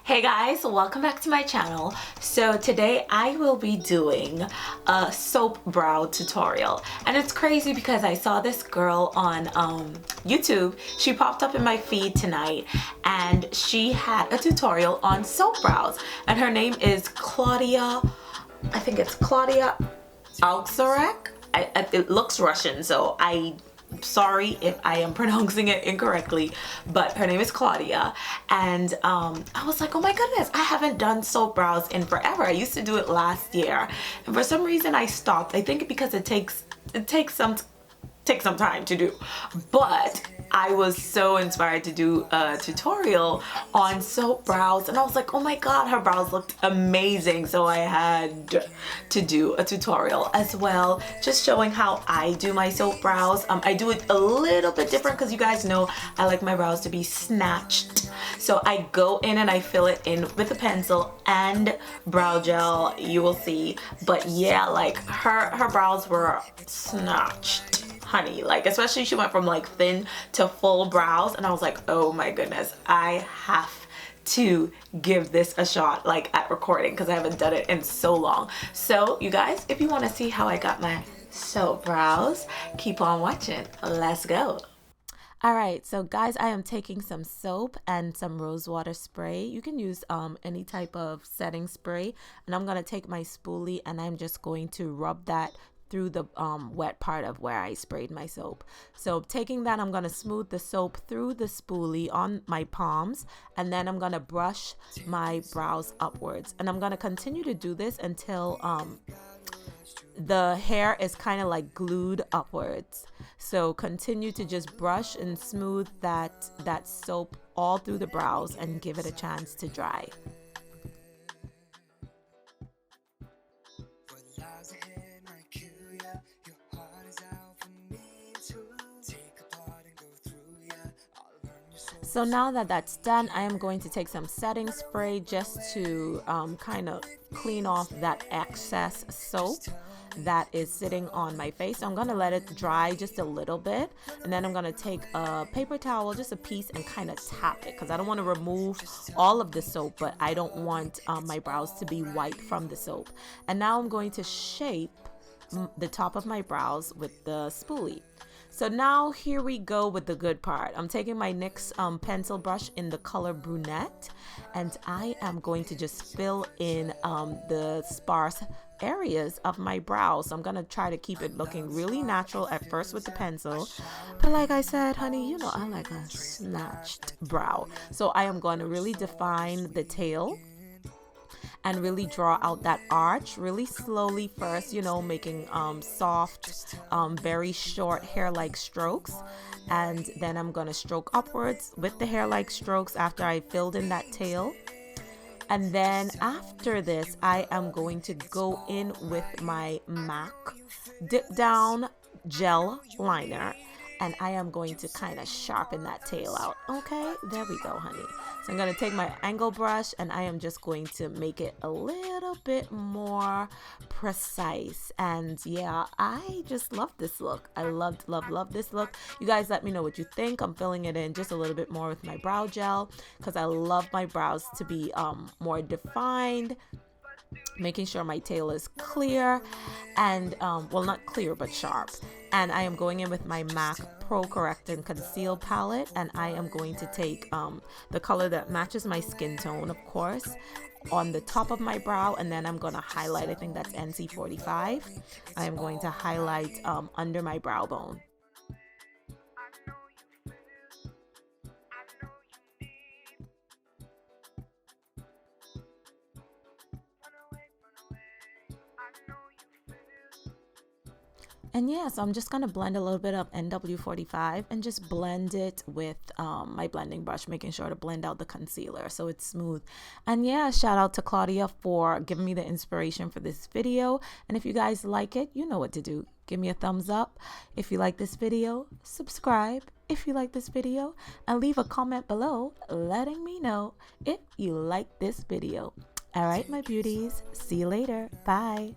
Hey guys, welcome back to my channel. So today I will be doing a soap brow tutorial, and it's crazy because I saw this girl on YouTube. She popped up in my feed tonight and she had a tutorial on soap brows, and her name is Klaudia, I think it's Klaudia Owczarek. It looks Russian, so sorry if I am pronouncing it incorrectly, but her name is Klaudia. And I was like, oh my goodness, I haven't done soap brows in forever. I used to do it last year, and for some reason I stopped. I think because it takes some time to do, but I was so inspired to do a tutorial on soap brows, and I was like, oh my god, her brows looked amazing. So I had to do a tutorial as well, just showing how I do my soap brows. I do it a little bit different because you guys know I like my brows to be snatched. So I go in and I fill it in with a pencil and brow gel, you will see. But yeah, like her brows were snatched, honey. Like, especially she went from like thin to full brows, and I was like, oh my goodness, I have to give this a shot, like at recording, because I haven't done it in so long. So you guys, if you want to see how I got my soap brows, keep on watching. Let's go. Alright, so guys, I am taking some soap and some rose water spray. You can use any type of setting spray, and I'm going to take my spoolie and I'm just going to rub that through the wet part of where I sprayed my soap. So taking that, I'm going to smooth the soap through the spoolie on my palms, and then I'm going to brush my brows upwards, and I'm going to continue to do this until the hair is kind of like glued upwards. So continue to just brush and smooth that soap all through the brows and give it a chance to dry. So now that that's done, I am going to take some setting spray just to kind of clean off that excess soap that is sitting on my face. So I'm going to let it dry just a little bit, and then I'm going to take a paper towel, just a piece, and kind of tap it, because I don't want to remove all of the soap, but I don't want my brows to be white from the soap. And now I'm going to shape the top of my brows with the spoolie. So now here we go with the good part. I'm taking my NYX pencil brush in the color brunette, and I am going to just fill in the sparse areas of my brows. So I'm going to try to keep it looking really natural at first with the pencil, but like I said, honey, you know I like a snatched brow. So I am going to really define the tail and really draw out that arch really slowly first, you know, making soft, very short hair-like strokes. And then I'm going to stroke upwards with the hair-like strokes after I filled in that tail. And then after this, I am going to go in with my MAC Dip Down Gel Liner, and I am going to kind of sharpen that tail out. Okay, there we go, honey. So I'm going to take my angle brush, and I am just going to make it a little bit more precise. And yeah, I just love this look. I love this look. You guys let me know what you think. I'm filling it in just a little bit more with my brow gel because I love my brows to be more defined, making sure my tail is clear and well, not clear but sharp. And I am going in with my MAC Pro Correct and Conceal palette, and I am going to take the color that matches my skin tone, of course, on the top of my brow, and then I'm going to highlight, I think that's NC45. I am going to highlight under my brow bone. And yeah, so I'm just going to blend a little bit of NW45 and just blend it with my blending brush, making sure to blend out the concealer so it's smooth. And yeah, shout out to Klaudia for giving me the inspiration for this video. And if you guys like it, you know what to do. Give me a thumbs up if you like this video, subscribe if you like this video, and leave a comment below letting me know if you like this video. All right, my beauties, see you later. Bye.